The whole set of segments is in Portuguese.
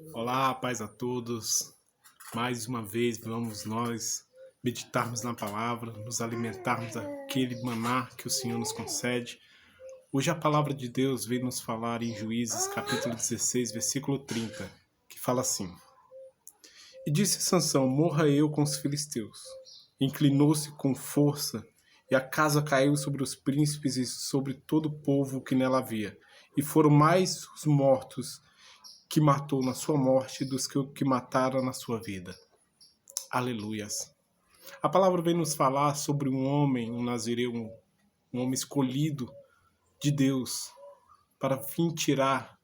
Olá, paz a todos. Mais uma vez vamos nós meditarmos na palavra, nos alimentarmos daquele maná que o Senhor nos concede. Hoje a palavra de Deus vem nos falar em Juízes, capítulo 16, versículo 30, que fala assim: E disse Sansão: morra eu com os filisteus. Inclinou-se com força, e a casa caiu sobre os príncipes e sobre todo o povo que nela havia. E foram mais os mortos que matou na sua morte dos que mataram na sua vida. Aleluias. A palavra vem nos falar sobre um homem, um nazireu, um homem escolhido de Deus para vir tirar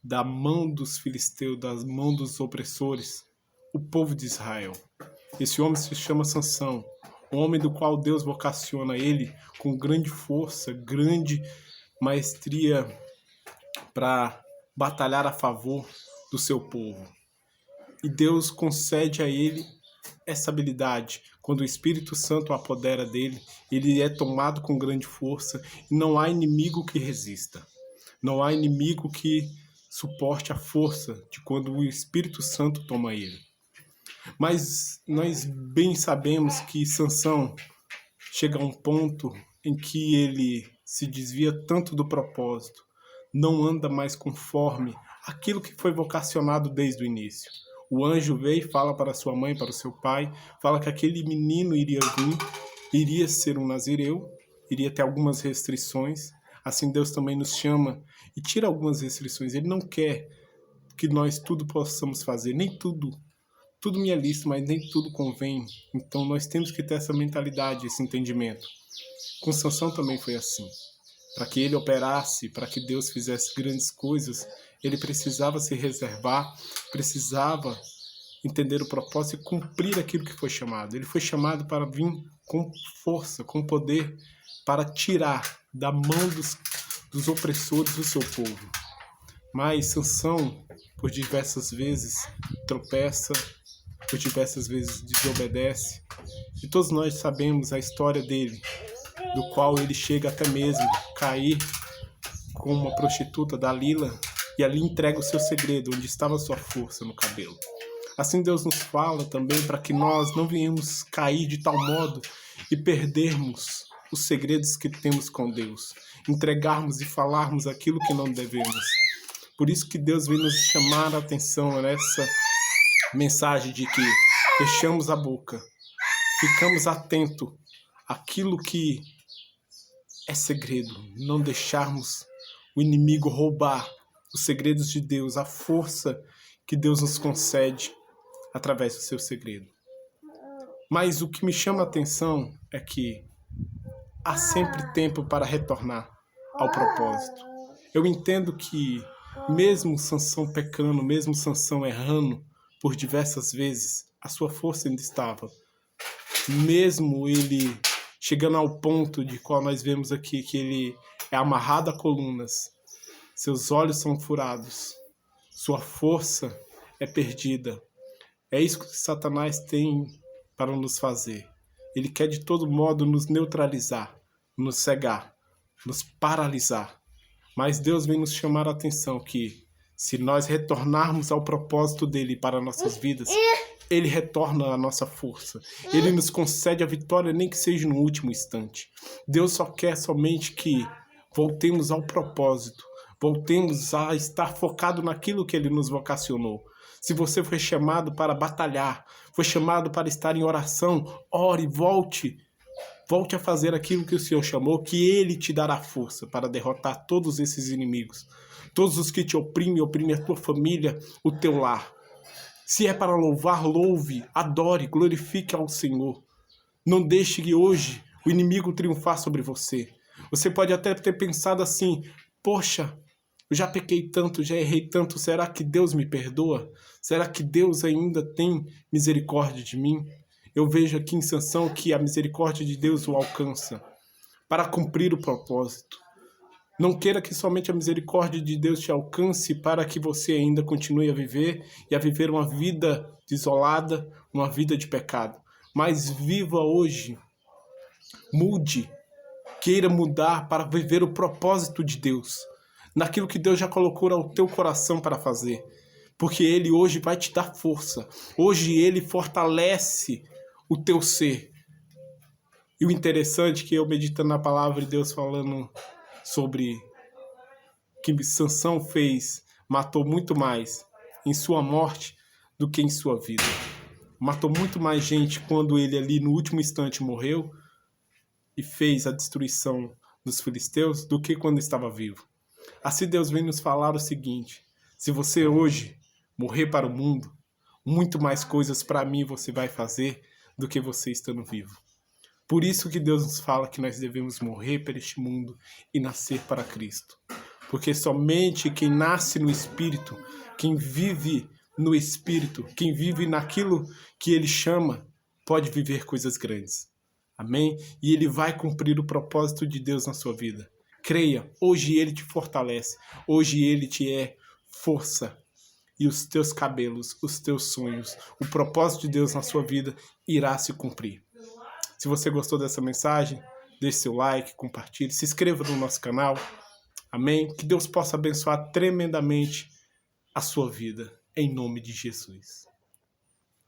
da mão dos filisteus, das mãos dos opressores, o povo de Israel. Esse homem se chama Sansão, um homem do qual Deus vocaciona ele com grande força, grande maestria para batalhar a favor do seu povo. E Deus concede a ele essa habilidade. Quando o Espírito Santo apodera dele, ele é tomado com grande força e não há inimigo que resista. Não há inimigo que suporte a força de quando o Espírito Santo toma ele. Mas nós bem sabemos que Sansão chega a um ponto em que ele se desvia tanto do propósito, não anda mais conforme aquilo que foi vocacionado desde o início. O anjo veio e fala para sua mãe, para o seu pai, fala que aquele menino iria vir, iria ser um nazireu, iria ter algumas restrições. Assim Deus também nos chama e tira algumas restrições. Ele não quer que nós tudo possamos fazer, nem tudo me é lícito, mas nem tudo convém. Então nós temos que ter essa mentalidade, esse entendimento. Com Sansão também foi assim. Para que ele operasse, para que Deus fizesse grandes coisas, ele precisava se reservar, precisava entender o propósito e cumprir aquilo que foi chamado. Ele foi chamado para vir com força, com poder, para tirar da mão dos opressores do seu povo. Mas Sansão, por diversas vezes, tropeça, por diversas vezes desobedece. E todos nós sabemos a história dele, do qual ele chega até mesmo a cair com uma prostituta, Dalila, e ali entrega o seu segredo, onde estava a sua força no cabelo. Assim Deus nos fala também para que nós não venhamos cair de tal modo e perdermos os segredos que temos com Deus, entregarmos e falarmos aquilo que não devemos. Por isso que Deus vem nos chamar a atenção nessa mensagem de que fechamos a boca, ficamos atentos àquilo que é segredo, não deixarmos o inimigo roubar os segredos de Deus, a força que Deus nos concede através do seu segredo. Mas o que me chama a atenção é que há sempre tempo para retornar ao propósito. Eu entendo que mesmo Sansão pecando, mesmo Sansão errando por diversas vezes, a sua força ainda estava. Mesmo ele chegando ao ponto de qual nós vemos aqui, que ele é amarrado a colunas, seus olhos são furados, sua força é perdida. É isso que Satanás tem para nos fazer. Ele quer de todo modo nos neutralizar, nos cegar, nos paralisar. Mas Deus vem nos chamar a atenção que, se nós retornarmos ao propósito dele para nossas vidas, ele retorna a nossa força. Ele nos concede a vitória, nem que seja no último instante. Deus só quer somente que voltemos ao propósito. Voltemos a estar focado naquilo que ele nos vocacionou. Se você foi chamado para batalhar, foi chamado para estar em oração, ore, volte. Volte a fazer aquilo que o Senhor chamou, que ele te dará força para derrotar todos esses inimigos. Todos os que te oprimem a tua família, o teu lar. Se é para louvar, louve, adore, glorifique ao Senhor. Não deixe que hoje o inimigo triunfar sobre você. Você pode até ter pensado assim: poxa, eu já pequei tanto, já errei tanto, será que Deus me perdoa? Será que Deus ainda tem misericórdia de mim? Eu vejo aqui em Sansão que a misericórdia de Deus o alcança para cumprir o propósito. Não queira que somente a misericórdia de Deus te alcance para que você ainda continue a viver e a viver uma vida desolada, uma vida de pecado. Mas viva hoje, mude, queira mudar para viver o propósito de Deus, naquilo que Deus já colocou ao teu coração para fazer. Porque Ele hoje vai te dar força. Hoje Ele fortalece o teu ser. E o interessante é que eu meditando na palavra de Deus falando sobre que Sansão fez, matou muito mais em sua morte do que em sua vida. Matou muito mais gente quando ele ali no último instante morreu e fez a destruição dos filisteus do que quando estava vivo. Assim Deus vem nos falar o seguinte: se você hoje morrer para o mundo, muito mais coisas para mim você vai fazer do que você estando vivo. Por isso que Deus nos fala que nós devemos morrer para este mundo e nascer para Cristo. Porque somente quem nasce no Espírito, quem vive no Espírito, quem vive naquilo que Ele chama, pode viver coisas grandes. Amém? E Ele vai cumprir o propósito de Deus na sua vida. Creia, hoje Ele te fortalece, hoje Ele te é força. E os teus cabelos, os teus sonhos, o propósito de Deus na sua vida irá se cumprir. Se você gostou dessa mensagem, deixe seu like, compartilhe, se inscreva no nosso canal. Amém? Que Deus possa abençoar tremendamente a sua vida, em nome de Jesus.